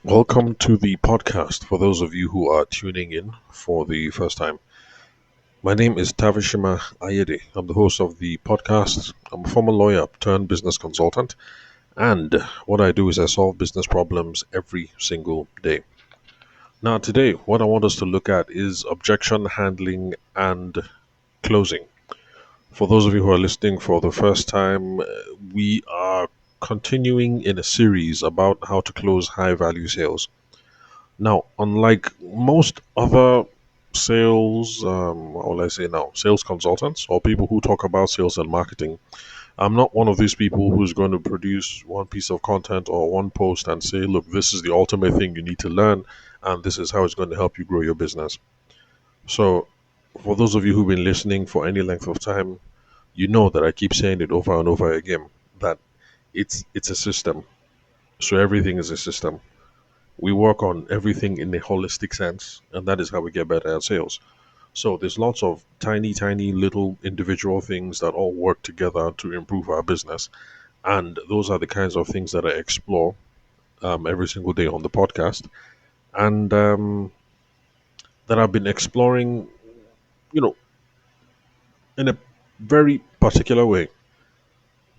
Welcome to the podcast for those of you who are tuning in for the first time. My name is Tavishima Ayede. I'm the host of the podcast. I'm a former lawyer turned business consultant, and what I do is I solve business problems every single day. Now, today, what I want us to look at is objection handling and closing. For those of you who are listening for the first time, we are continuing in a series about how to close high value sales. Now, unlike most other what will I say now, sales consultants or people who talk about sales and marketing, I'm not one of these people who's going to produce one piece of content or one post and say, look, this is the ultimate thing you need to learn, and this is how it's going to help you grow your business. So, for those of you who've been listening for any length of time, you know that I keep saying it over and over again that it's a system. So everything is a system. We work on everything in a holistic sense, and that is how we get better at sales. So there's lots of tiny, tiny little individual things that all work together to improve our business. And those are the kinds of things that I explore every single day on the podcast. And that I've been exploring, you know, in a very particular way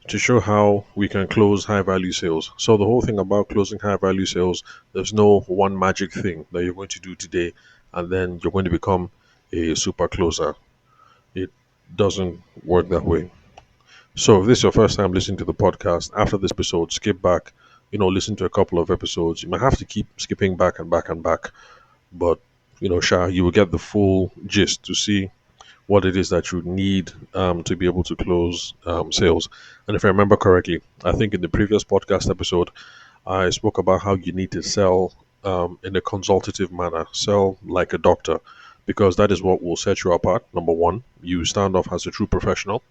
to show how we can close high value sales. So the whole thing about closing high value sales, there's no one magic thing that you're going to do today and then you're going to become a super closer. It doesn't work that way. So if this is your first time listening to the podcast, after this episode, skip back, listen to a couple of episodes. You might have to keep skipping back and back and back, but you will get the full gist to see what it is that you need to be able to close sales. And if I remember correctly, I think in the previous podcast episode, I spoke about how you need to sell in a consultative manner, sell like a doctor, because that is what will set you apart. Number one, you stand off as a true professional.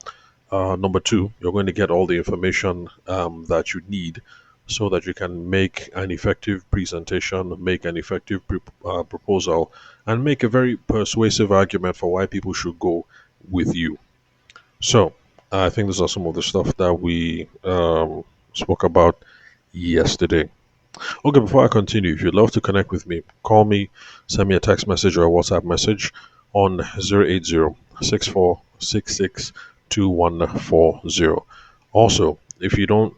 Number two, you're going to get all the information that you need so that you can make an effective presentation, make an effective proposal, and make a very persuasive argument for why people should go with you. So, I think these are some of the stuff that we spoke about yesterday. Okay, before I continue, if you'd love to connect with me, call me, send me a text message or a WhatsApp message on 080-6466-2140. Also, if you don't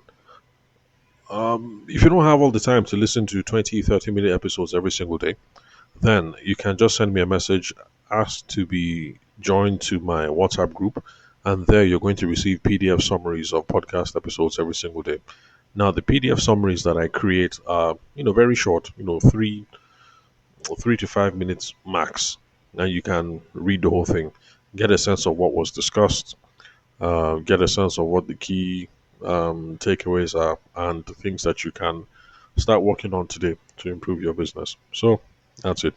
have all the time to listen to 20, 30-minute episodes every single day, then you can just send me a message, ask to be joined to my WhatsApp group, and there you're going to receive PDF summaries of podcast episodes every single day. Now, the PDF summaries that I create are, very short, 3 to 5 minutes max, and you can read the whole thing, get a sense of what was discussed, get a sense of what the key takeaways are, and the things that you can start working on today to improve your business. So that's it.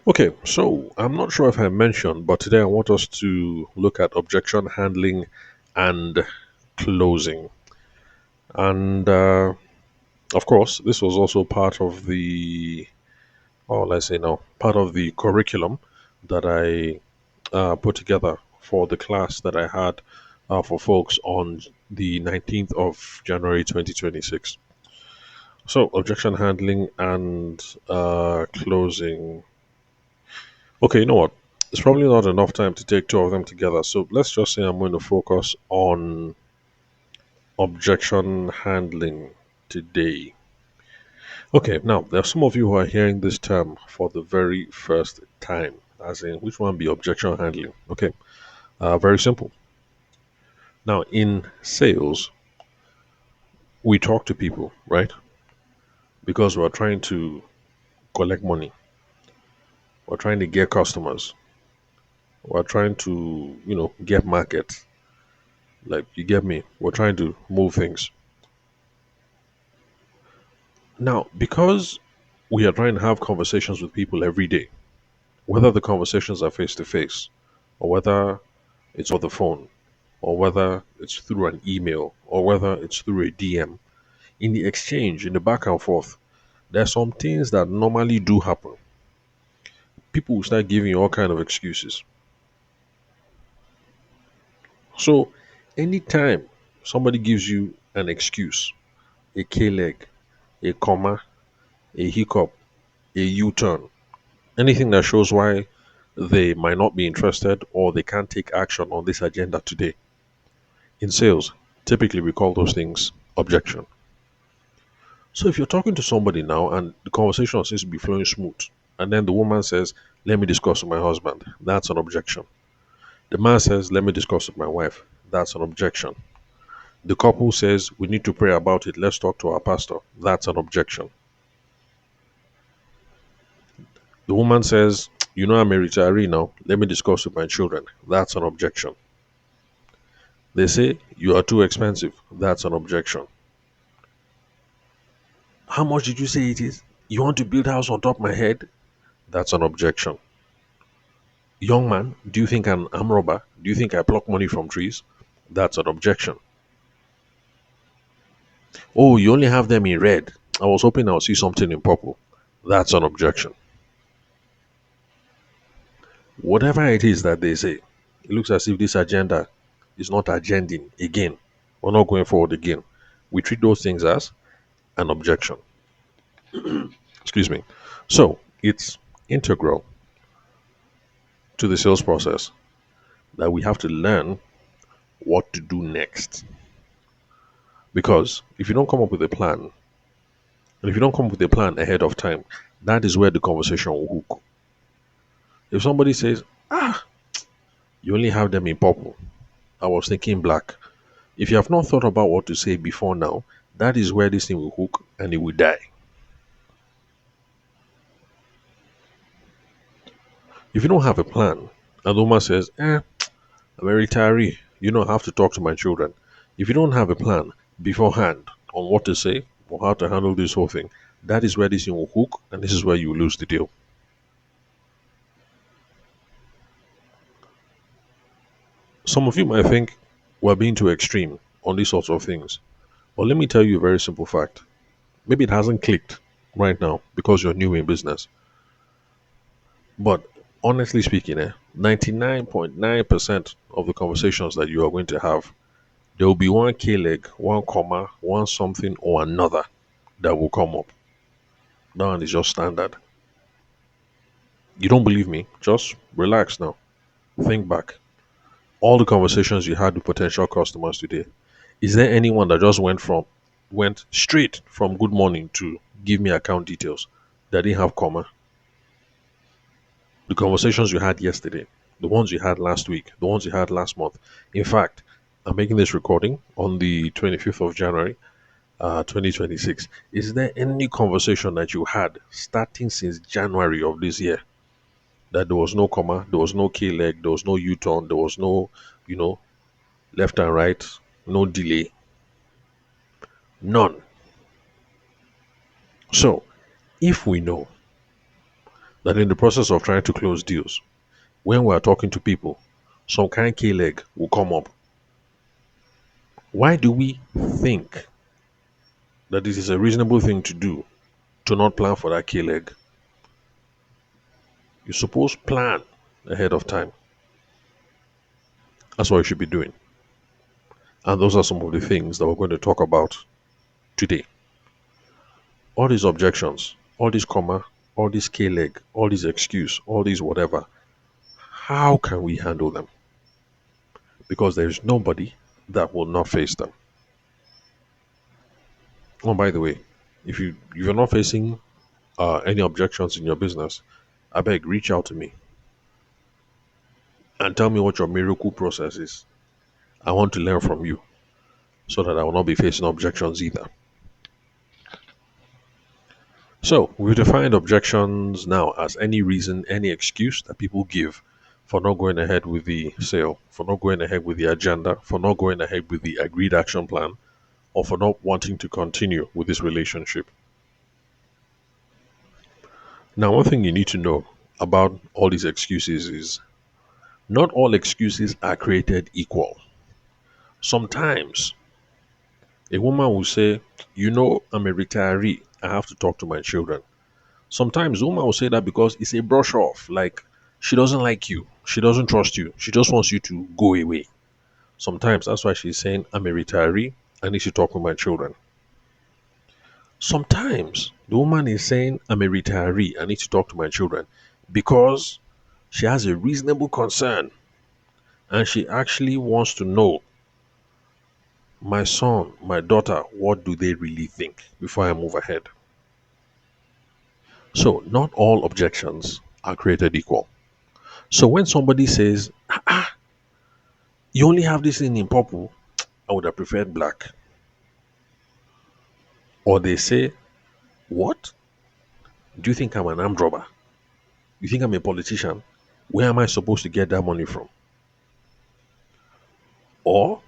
Okay, so I'm not sure if I mentioned, but today I want us to look at objection handling and closing. And of course, this was also part of part of the curriculum that I put together for the class that I had for folks on the 19th of January 2026. So, objection handling and closing. Okay, you know what? It's probably not enough time to take two of them together. So, let's just say I'm going to focus on objection handling today. Okay, now there are some of you who are hearing this term for the very first time, as in which one be objection handling? Okay, very simple. Now, in sales, we talk to people, right? Because we're trying to collect money, we're trying to get customers, we're trying to, get market. Like, you get me? We're trying to move things. Now, because we are trying to have conversations with people every day, whether the conversations are face to face, or whether it's on the phone, or whether it's through an email, or whether it's through a DM, in the exchange, in the back and forth, there are some things that normally do happen. People will start giving you all kind of excuses. So anytime somebody gives you an excuse, a K leg, a comma, a hiccup, a U turn, anything that shows why they might not be interested or they can't take action on this agenda today. In sales, typically we call those things objection. So if you're talking to somebody now and the conversation seems to be flowing smooth, and then the woman says, "Let me discuss with my husband," that's an objection. The man says, "Let me discuss with my wife," that's an objection. The couple says, "We need to pray about it, let's talk to our pastor," that's an objection. The woman says, "I'm a retiree now, let me discuss with my children," that's an objection. They say, "You are too expensive," that's an objection. "How much did you say it is? You want to build a house on top of my head?" That's an objection. "Young man, do you think I'm arm robber? Do you think I pluck money from trees?" That's an objection. "Oh, you only have them in red. I was hoping I'll see something in purple." That's an objection. Whatever it is that they say, it looks as if this agenda is not agending again. We're not going forward again. We treat those things as an objection. Excuse me. So it's integral to the sales process that we have to learn what to do next. Because if you don't come up with a plan, and if you don't come up with a plan ahead of time, that is where the conversation will hook. If somebody says, "You only have them in purple, I was thinking black," if you have not thought about what to say before now, that is where this thing will hook and it will die. If you don't have a plan, and the woman says, "I'm a retiree, I have to talk to my children." If you don't have a plan beforehand on what to say or how to handle this whole thing, that is where this thing will hook and this is where you will lose the deal. Some of you might think we're being too extreme on these sorts of things. But let me tell you a very simple fact. Maybe it hasn't clicked right now because you're new in business. But honestly speaking, 99.9% of the conversations that you are going to have, there will be one K leg, one comma, one something or another that will come up. That one is just standard. You don't believe me? Just relax now. Think back. All the conversations you had with potential customers today, is there anyone that just went straight from good morning to give me account details that didn't have comma? The conversations you had yesterday, the ones you had last week, the ones you had last month. In fact, I'm making this recording on the 25th of January, 2026. Is there any conversation that you had starting since January of this year that there was no comma, there was no K leg, there was no U turn, there was no, you know, left and right, no delay? None. So, if we know that in the process of trying to close deals, when we are talking to people, some kind of K leg will come up, why do we think that this is a reasonable thing to do to not plan for that K leg? You're supposed to plan ahead of time. That's what you should be doing. And those are some of the things that we're going to talk about today. All these objections, all this comma, all this K leg, all these excuse, all these whatever, how can we handle them? Because there is nobody that will not face them. Oh, by the way, if you're not facing any objections in your business, I beg, reach out to me and tell me what your miracle process is. I want to learn from you so that I will not be facing objections either. So, we've defined objections now as any reason, any excuse that people give for not going ahead with the sale, for not going ahead with the agenda, for not going ahead with the agreed action plan, or for not wanting to continue with this relationship. Now, one thing you need to know about all these excuses is not all excuses are created equal. Sometimes a woman will say, "I'm a retiree, I have to talk to my children." Sometimes a woman will say that because it's a brush off, like she doesn't like you, she doesn't trust you, she just wants you to go away. Sometimes that's why she's saying, "I'm a retiree, I need to talk with my children." Sometimes the woman is saying, I'm a retiree, I need to talk to my children because she has a reasonable concern and she actually wants to know my son, my daughter, what do they really think before I move ahead? So, not all objections are created equal. So, when somebody says, you only have this thing in purple, I would have preferred black. Or they say, what? Do you think I'm an armed robber? You think I'm a politician? Where am I supposed to get that money from? Or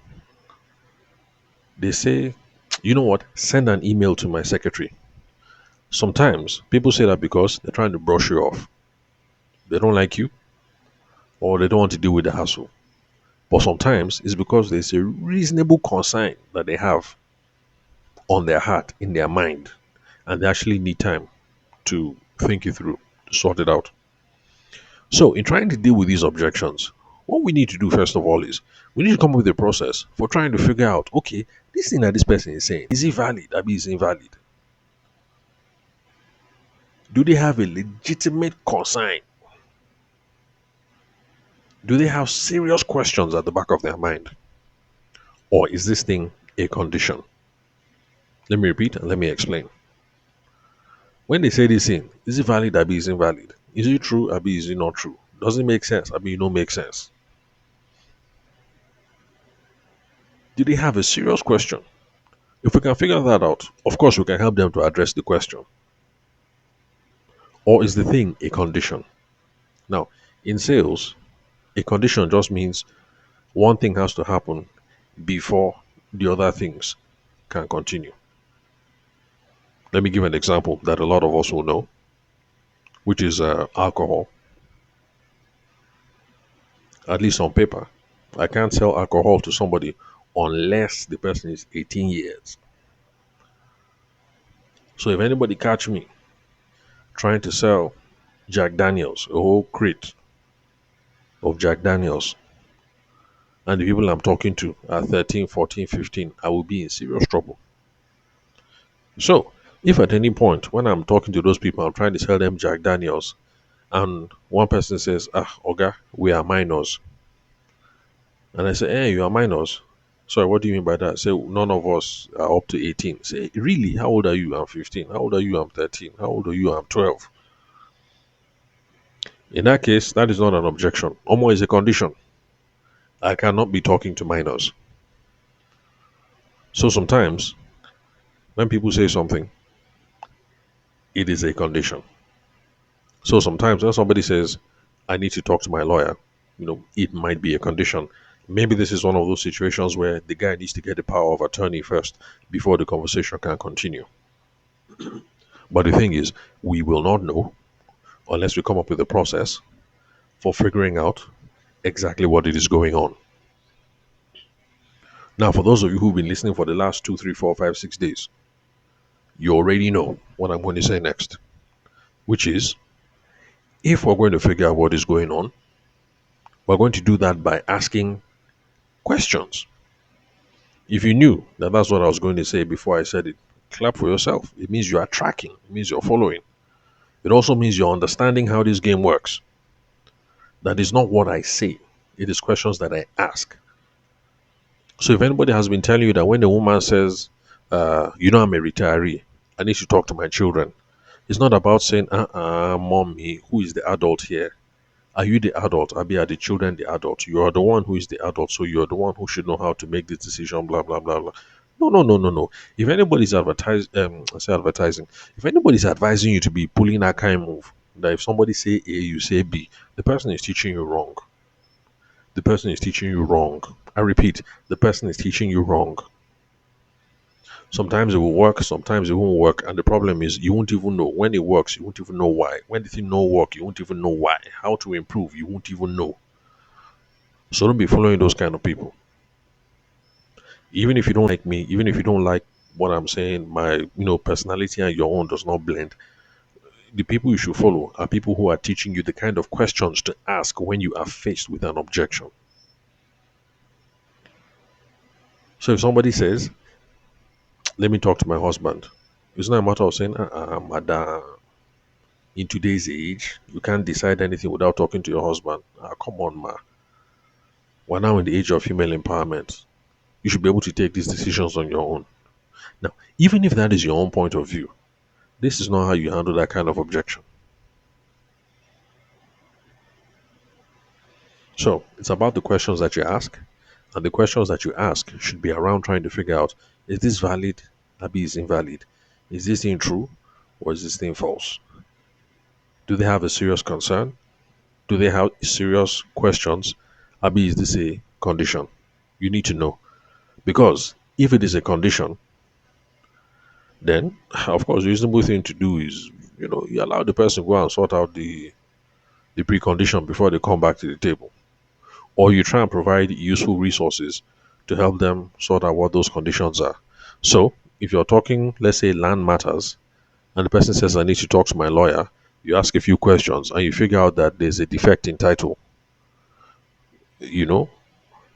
they say, you know what? Send an email to my secretary. Sometimes people say that because they're trying to brush you off. They don't like you or they don't want to deal with the hassle. But sometimes it's because there's a reasonable concern that they have on their heart, in their mind, and they actually need time to think it through, to sort it out. So, in trying to deal with these objections, what we need to do first of all is we need to come up with a process for trying to figure out, okay, this thing that this person is saying, is it valid? I mean, is it invalid? Do they have a legitimate concern? Do they have serious questions at the back of their mind? Or is this thing a condition? Let me repeat and let me explain. When they say this thing, is it valid? Abi, is it invalid? Is it true? Abi, is it not true? Does it make sense? Abi, it don't make sense. Do they have a serious question? If we can figure that out, of course, we can help them to address the question. Or is the thing a condition? Now, in sales, a condition just means one thing has to happen before the other things can continue. Let me give an example that a lot of us will know, which is alcohol. At least on paper, I can't sell alcohol to somebody unless the person is 18 years. So if anybody catch me trying to sell Jack Daniels, a whole crate of Jack Daniels, and the people I'm talking to are 13, 14, 15, I will be in serious trouble. So if at any point when I'm talking to those people, I'm trying to sell them Jack Daniels, and one person says, Oga, we are minors. And I say, hey, you are minors? Sorry, what do you mean by that? Say, none of us are up to 18. Say, really? How old are you? I'm 15. How old are you? I'm 13. How old are you? I'm 12. In that case, that is not an objection. Almost is a condition. I cannot be talking to minors. So sometimes, when people say something, it is a condition. So sometimes when somebody says, I need to talk to my lawyer, it might be a condition. Maybe this is one of those situations where the guy needs to get the power of attorney first before the conversation can continue. But the thing is, we will not know unless we come up with a process for figuring out exactly what it is going on. Now, for those of you who've been listening for the last 2, 3, 4, 5, 6 days, you already know what I'm going to say next, which is if we're going to figure out what is going on, we're going to do that by asking questions. If you knew that that's what I was going to say before I said it, clap for yourself. It means you are tracking, it means you're following. It also means you're understanding how this game works. That is not what I say, it is questions that I ask. So if anybody has been telling you that when the woman says, I'm a retiree, I need to talk to my children, it's not about saying, mommy, who is the adult here? Are you the adult? Are the children the adult? You are the one who is the adult, so you're the one who should know how to make this decision, blah, blah, blah, blah. No, no, no, no, no. If anybody's advertising, if anybody's advising you to be pulling that kind of move, that if somebody say A, you say B, the person is teaching you wrong. The person is teaching you wrong. I repeat, the person is teaching you wrong. Sometimes it will work, sometimes it won't work, and the problem is you won't even know. When it works, you won't even know why. When the thing don't work, you won't even know why. How to improve, you won't even know. So don't be following those kind of people. Even if you don't like me, even if you don't like what I'm saying, my personality and your own does not blend. The people you should follow are people who are teaching you the kind of questions to ask when you are faced with an objection. So if somebody says, let me talk to my husband, It's not a matter of saying, madam, in today's age, you can't decide anything without talking to your husband. Come on, ma. We're now in the age of female empowerment. You should be able to take these decisions on your own. Now, even if that is your own point of view, this is not how you handle that kind of objection. So, it's about the questions that you ask, and the questions that you ask should be around trying to figure out, is this valid? Abi is invalid. Is this thing true or is this thing false? Do they have a serious concern? Do they have serious questions? Abi, is this a condition? You need to know. Because if it is a condition, then of course the reasonable thing to do is, you allow the person to go and sort out the precondition before they come back to the table. Or you try and provide useful resources to help them sort out what those conditions are. So if you're talking, let's say land matters, and the person says, I need to talk to my lawyer, you ask a few questions and you figure out that there's a defect in title. You know,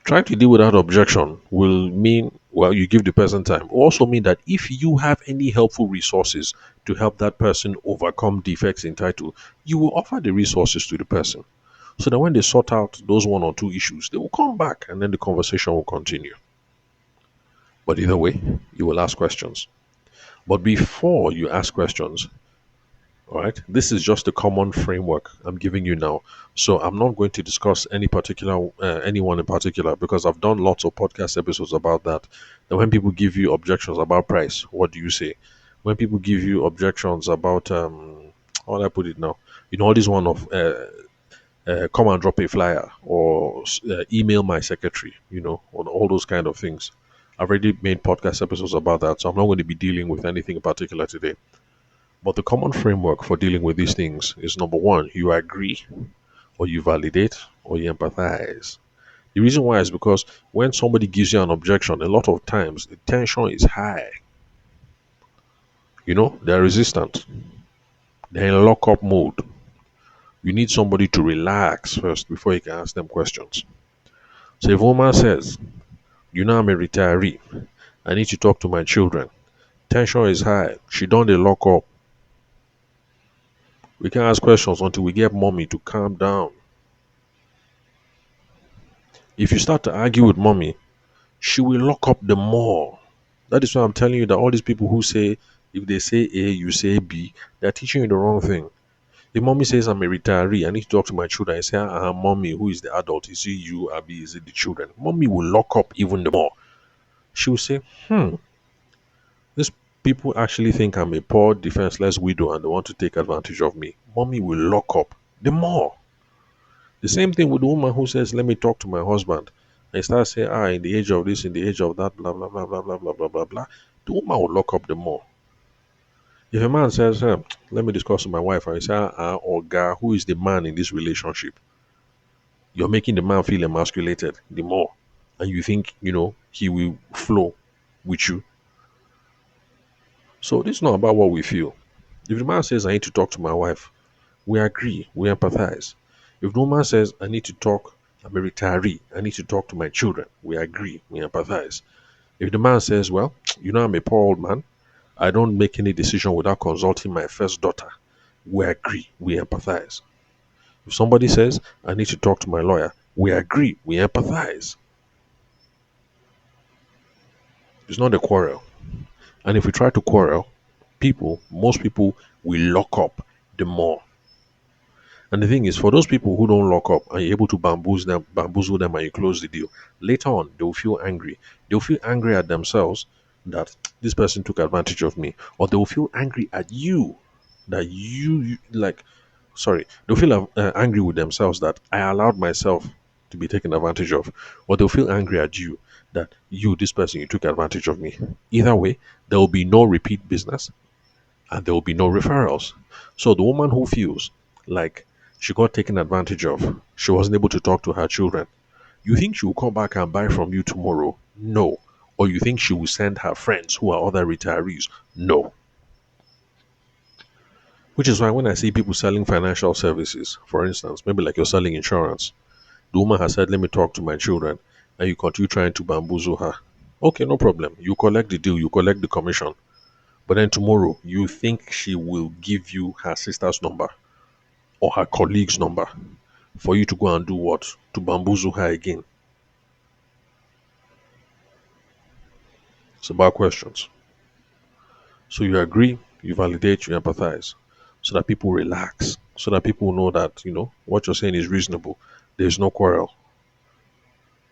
trying to deal with that objection will mean, well, you give the person time. It will also mean that if you have any helpful resources to help that person overcome defects in title, you will offer the resources to the person. So that when they sort out those one or two issues, they will come back and then the conversation will continue. But either way, you will ask questions. But before you ask questions, all right, this is just a common framework I'm giving you now. So I'm not going to discuss anyone in particular because I've done lots of podcast episodes about that. That when people give you objections about price, what do you say? When people give you objections about how do I put it now? All this one of come and drop a flyer or email my secretary. All those kind of things. I've already made podcast episodes about that, so I'm not going to be dealing with anything in particular today. But the common framework for dealing with these things is number one, you agree, or you validate, or you empathize. The reason why is because when somebody gives you an objection, a lot of times the tension is high. They're resistant. They're in lock-up mode. You need somebody to relax first before you can ask them questions. So if a woman says, I'm a retiree, I need to talk to my children. Tension is high. She done the lock up. We can't ask questions until we get mommy to calm down. If you start to argue with mommy, she will lock up the more. That is why I'm telling you that all these people who say, if they say A, you say B, they're teaching you the wrong thing. If mommy says, I'm a retiree, I need to talk to my children, I say, mommy, who is the adult? Is it you, Abby? Is it the children? Mommy will lock up even the more. She will say, these people actually think I'm a poor, defenseless widow and they want to take advantage of me. Mommy will lock up the more. The same thing with the woman who says, let me talk to my husband. And start saying, in the age of this, in the age of that, blah, blah, blah, blah, blah, blah, blah, blah, blah. The woman will lock up the more. If a man says, let me discuss with my wife, and you say, or guy, who is the man in this relationship? You're making the man feel emasculated the more. And you think, he will flow with you. So this is not about what we feel. If the man says, I need to talk to my wife, we agree, we empathize. If the woman says, I need to talk, I'm a retiree, I need to talk to my children, we agree, we empathize. If the man says, well, I'm a poor old man, I don't make any decision without consulting my first daughter, we agree, we empathize. If somebody says, I need to talk to my lawyer, we agree, we empathize. It's not a quarrel. And if we try to quarrel, most people will lock up the more. And the thing is, for those people who don't lock up and you're able to bamboozle them and you close the deal, later on they'll feel angry. They'll feel angry at themselves that this person took advantage of me. Or they'll feel angry at you that they'll feel angry with themselves that I allowed myself to be taken advantage of. Or they'll feel angry at you that you took advantage of me. Either way, there will be no repeat business and there will be no referrals. So the woman who feels like she got taken advantage of, she wasn't able to talk to her children, you think she will come back and buy from you tomorrow? No. Or you think she will send her friends who are other retirees? No. Which is why when I see people selling financial services, for instance, maybe like you're selling insurance, the woman has said, let me talk to my children, and you continue trying to bamboozle her. Okay, no problem. You collect the deal, you collect the commission. But then tomorrow, you think she will give you her sister's number or her colleague's number for you to go and do what? To bamboozle her again. It's about questions. So you agree, you validate, you empathize, so that people relax, so that people know that, what you're saying is reasonable. There's no quarrel.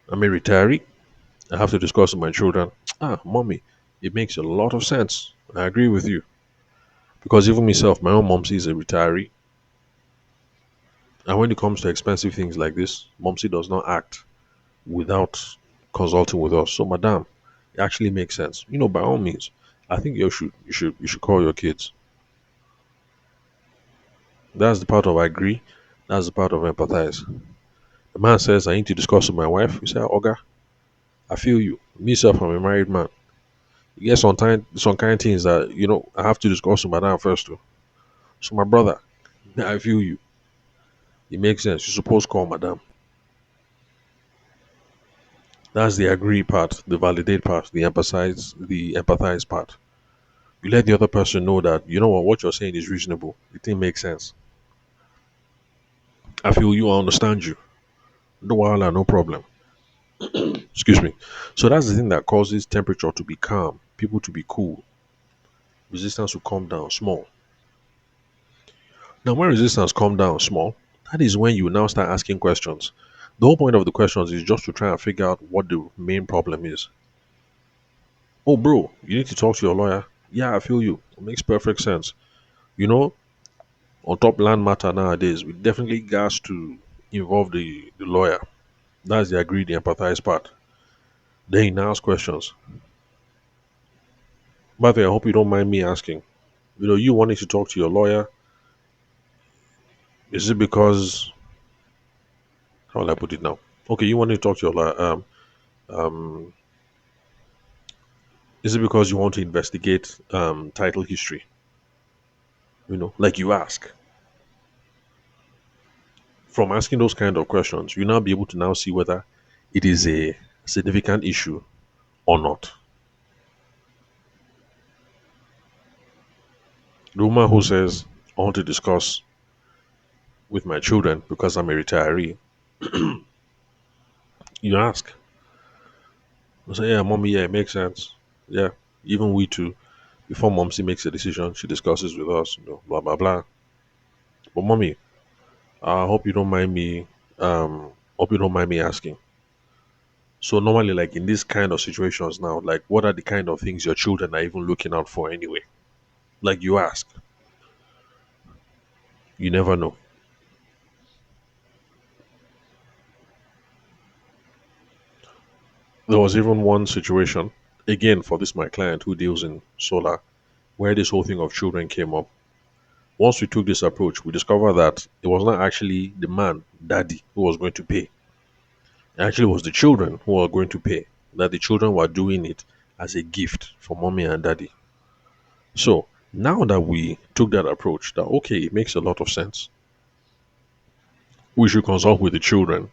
I'm a retiree. I have to discuss with my children. Ah, mommy, it makes a lot of sense. I agree with you. Because even myself, my own momsy is a retiree. And when it comes to expensive things like this, momsy does not act without consulting with us. So, madam, it actually makes sense. By all means, I think you should call your kids. That's the part of I agree. That's the part of empathize. The man says I need to discuss with my wife. You say, Oga, I feel you. Me self, I'm a married man. You get some kind of things that I have to discuss with madam first too. So my brother, I feel you. It makes sense. You suppose call madam. That's the agree part, the validate part, the empathize part. You let the other person know that what you're saying is reasonable. It thing makes sense. I feel you. I understand you. No wala, no problem. Excuse me. So that's the thing that causes temperature to be calm, people to be cool, resistance will come down small. Now, when resistance come down small, that is when you now start asking questions. The whole point of the questions is just to try and figure out what the main problem is. Oh, bro, you need to talk to your lawyer. Yeah, I feel you. It makes perfect sense. You know, on top land matter nowadays, we definitely got to involve the lawyer. That's the agree, the empathize part. Then you now ask questions. By the way, I hope you don't mind me asking. You wanting to talk to your lawyer, is it because, how will I put it now? Okay, you want to talk to your lawyer. Um, is it because you want to investigate title history? Like you ask. From asking those kind of questions, you now be able to now see whether it is a significant issue or not. The woman who says, I want to discuss with my children because I'm a retiree, you ask. I say, yeah, mommy, yeah, it makes sense. Yeah, even we too. Before momsy makes a decision, she discusses with us, blah, blah, blah. But mommy, I hope you don't mind me, hope you don't mind me asking. So normally, like in these kind of situations now, like what are the kind of things your children are even looking out for anyway? Like you ask, you never know. There was even one situation, again for this my client who deals in solar, where this whole thing of children came up. Once we took this approach, we discovered that it was not actually the man, daddy, who was going to pay. It actually was the children who were going to pay. That the children were doing it as a gift for mommy and daddy. So now that we took that approach, that okay, it makes a lot of sense. We should consult with the children.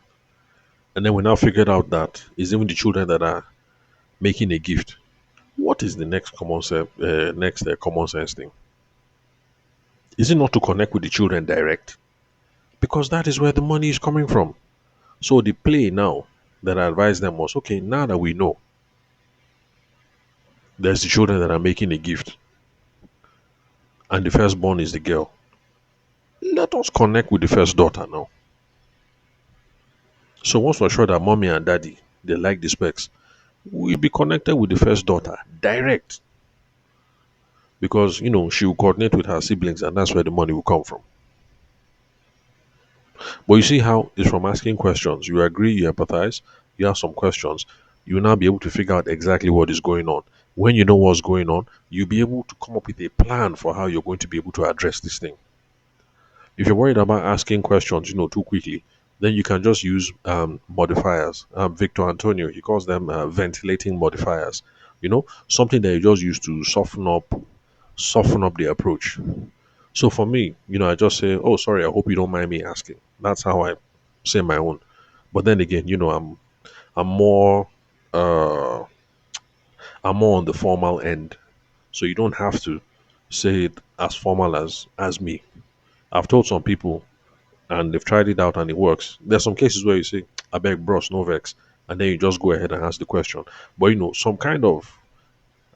And then we now figured out that it's even the children that are making a gift. What is the next common sense thing? Is it not to connect with the children direct? Because that is where the money is coming from. So the play now that I advised them was okay, now that we know there's the children that are making a gift and the firstborn is the girl, let us connect with the first daughter now. So once we're sure that mommy and daddy they like the specs, we'll be connected with the first daughter direct because she will coordinate with her siblings and that's where the money will come from. But you see how it's from asking questions. You agree, you empathize, you have some questions, you will now be able to figure out exactly what is going on. When you know what's going on, you'll be able to come up with a plan for how you're going to be able to address this thing. If you're worried about asking questions, too quickly, then you can just use modifiers. Victor Antonio, he calls them ventilating modifiers. Something that you just use to soften up the approach. So for me, I just say, "Oh, sorry, I hope you don't mind me asking." That's how I say my own. But then again, I'm more uh, I'm more on the formal end. So you don't have to say it as formal as me. I've told some people and they've tried it out and it works. There's some cases where you say, I beg bros, no vex, and then you just go ahead and ask the question. But some kind of,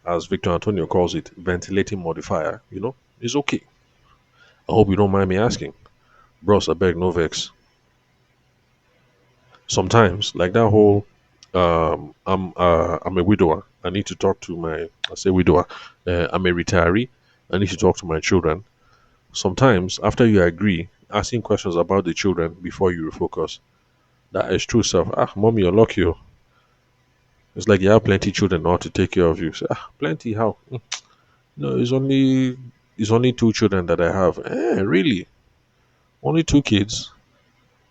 as Victor Antonio calls it, ventilating modifier, is okay. I hope you don't mind me asking. Bros, I beg, no vex. Sometimes, like that whole I'm a widower. I need to talk to my I say widower. I'm a retiree. I need to talk to my children. Sometimes after you agree, asking questions about the children before you refocus. That is true self. Ah, mommy, you're lucky. Oh. It's like you have plenty children now to take care of you. Say, plenty how? No, it's only two children that I have. Really? Only two kids?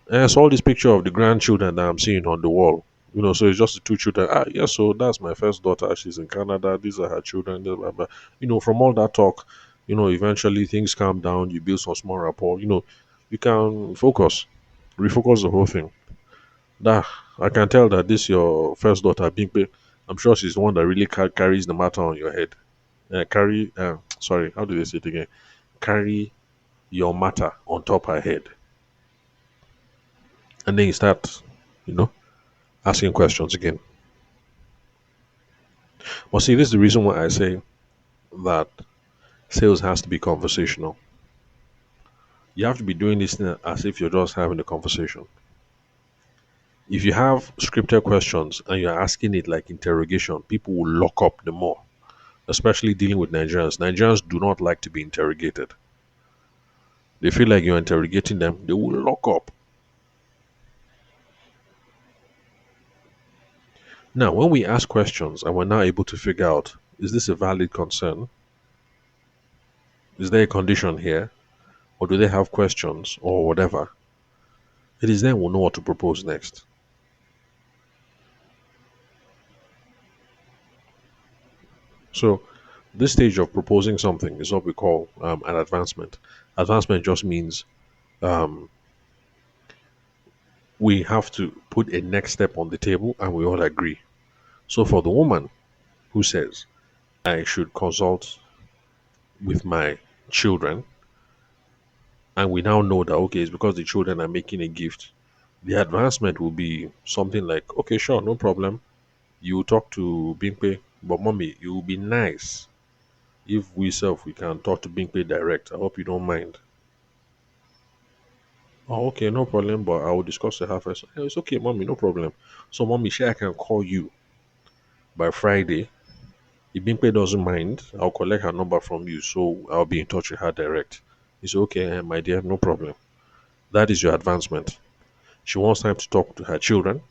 It's all this picture of the grandchildren that I'm seeing on the wall. So it's just the two children. Yes, so that's my first daughter. She's in Canada. These are her children. Blah, blah, blah. From all that talk, eventually things calm down. You build some small rapport. You can refocus the whole thing. That I can tell that this your first daughter, Bimpe. I'm sure she's the one that really carries the matter on your head. Sorry, how do they say it again? Carry your matter on top her head. And then you start, you know, asking questions again. Well, see, this is the reason why I say that sales has to be conversational. You have to be doing this thing as if you're just having a conversation. If you have scripted questions and you're asking it like interrogation, people will lock up the more, especially dealing with Nigerians. Nigerians do not like to be interrogated. They feel like you're interrogating them, they will lock up. Now, when we ask questions and we're now able to figure out, is this a valid concern? Is there a condition here? Or do they have questions or whatever? It is then we'll know what to propose next. So, this stage of proposing something is what we call an advancement. Advancement just means um, we have to put a next step on the table and we all agree. So, for the woman who says, I should consult with my children, and we now know that, okay, it's because the children are making a gift, the advancement will be something like, okay, sure, no problem. You talk to Bimpe, but mommy, it will be nice if we can talk to Bimpe direct. I hope you don't mind. Oh, okay, no problem, but I will discuss it half first. It's okay, mommy, no problem. So, mommy, sure, I can call you by Friday. If Bimpe doesn't mind, I'll collect her number from you, so I'll be in touch with her direct. It's okay, my dear, no problem. That is your advancement. She wants time to talk to her children.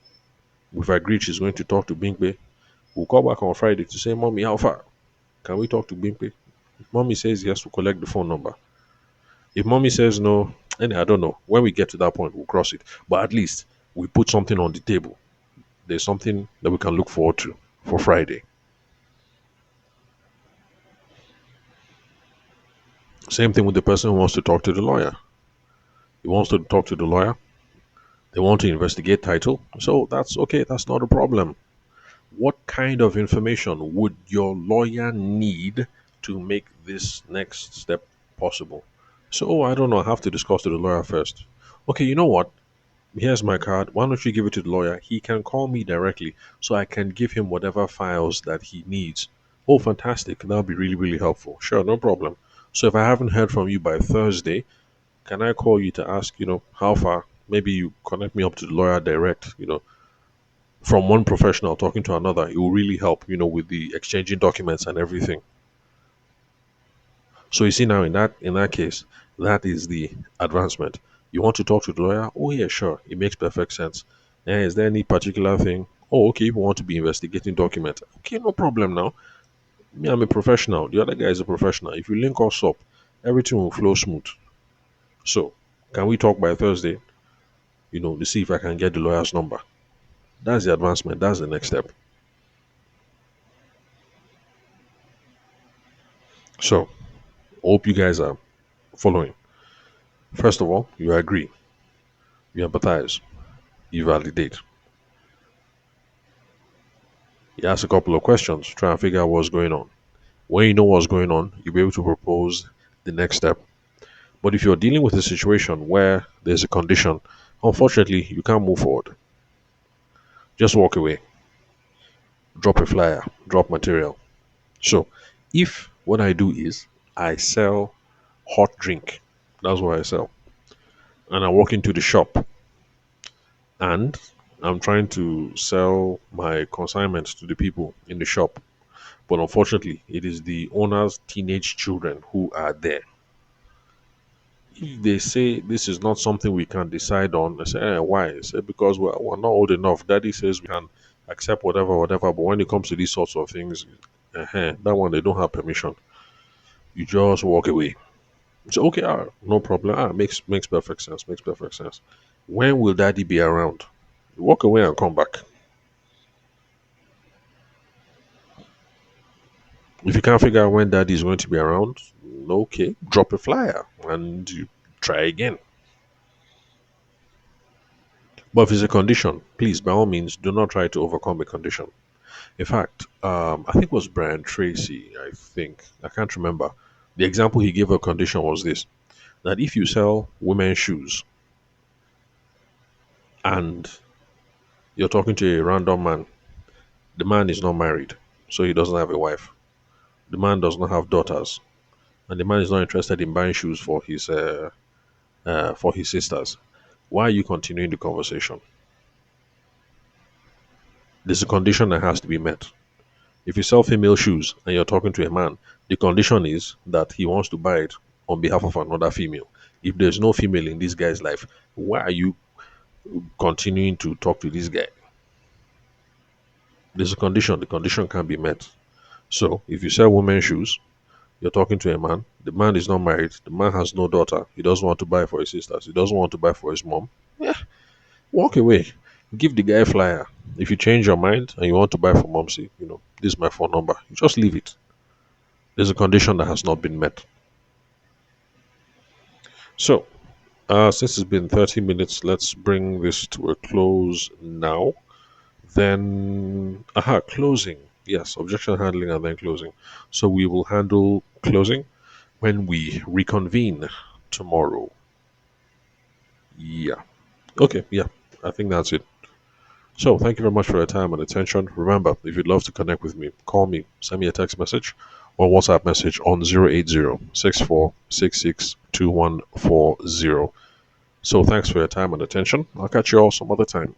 We've agreed she's going to talk to Bimpe. We'll call back on Friday to say, mommy, how far? Can we talk to Bimpe? If mommy says yes, we'll collect the phone number. If mommy says no, and I don't know. When we get to that point, we'll cross it. But at least we put something on the table. There's something that we can look forward to for Friday. Same thing with the person who wants to talk to the lawyer. He wants to talk to the lawyer. They want to investigate title. So that's okay. That's not a problem. What kind of information would your lawyer need to make this next step possible? So, I don't know. I have to discuss to the lawyer first. Okay, you know what? Here's my card. Why don't you give it to the lawyer? He can call me directly so I can give him whatever files that he needs. Oh, fantastic. That'll be really, really helpful. Sure, no problem. So, if I haven't heard from you by Thursday, can I call you to ask, how far? Maybe you connect me up to the lawyer direct, from one professional talking to another. It will really help, with the exchanging documents and everything. So you see now in that case, that is the advancement. You want to talk to the lawyer? Oh yeah, sure. It makes perfect sense. Is there any particular thing? Oh, okay, you want to be investigating documents. Okay, no problem now. Me, I'm a professional. The other guy is a professional. If you link us up, everything will flow smooth. So, can we talk by Thursday? To see if I can get the lawyer's number. That's the advancement. That's the next step. So, hope you guys are following. First of all, you agree, you empathize, you validate. You ask a couple of questions, try and figure out what's going on. When you know what's going on, you'll be able to propose the next step. But if you're dealing with a situation where there's a condition, unfortunately, you can't move forward. Just walk away, drop a flyer, drop material. So, if what I do is I sell hot drink, that's what I sell, and I walk into the shop and I'm trying to sell my consignments to the people in the shop, but unfortunately, it is the owner's teenage children who are there. If they say this is not something we can decide on, I say, why? I say, because we're not old enough. Daddy says we can accept whatever, whatever. But when it comes to these sorts of things, that one, they don't have permission. You just walk away. So, okay, no problem. Makes perfect sense. Makes perfect sense. When will daddy be around? You walk away and come back. If you can't figure out when daddy is going to be around, okay, drop a flyer and you try again. But if it's a condition, please, by all means, do not try to overcome a condition. In fact, I think it was Brian Tracy, I think. I can't remember. The example he gave a condition was this, that if you sell women's shoes and you're talking to a random man, the man is not married, so he doesn't have a wife. The man does not have daughters, and the man is not interested in buying shoes for his sisters. Why are you continuing the conversation? There's a condition that has to be met. If you sell female shoes and you're talking to a man, the condition is that he wants to buy it on behalf of another female. If there's no female in this guy's life, why are you continuing to talk to this guy? There's a condition. The condition can be met. So if you sell women's shoes, you're talking to a man. The man is not married. The man has no daughter. He doesn't want to buy for his sisters. He doesn't want to buy for his mom. Yeah, walk away. Give the guy a flyer. If you change your mind and you want to buy for momsy, this is my phone number. You just leave it. There's a condition that has not been met. So, since it's been 30 minutes, let's bring this to a close now. Then, closing. Yes, objection handling and then closing. So we will handle closing when we reconvene tomorrow. Yeah. Okay, yeah. I think that's it. So thank you very much for your time and attention. Remember, if you'd love to connect with me, call me, send me a text message or WhatsApp message on 080 6466 2140. So thanks for your time and attention. I'll catch you all some other time.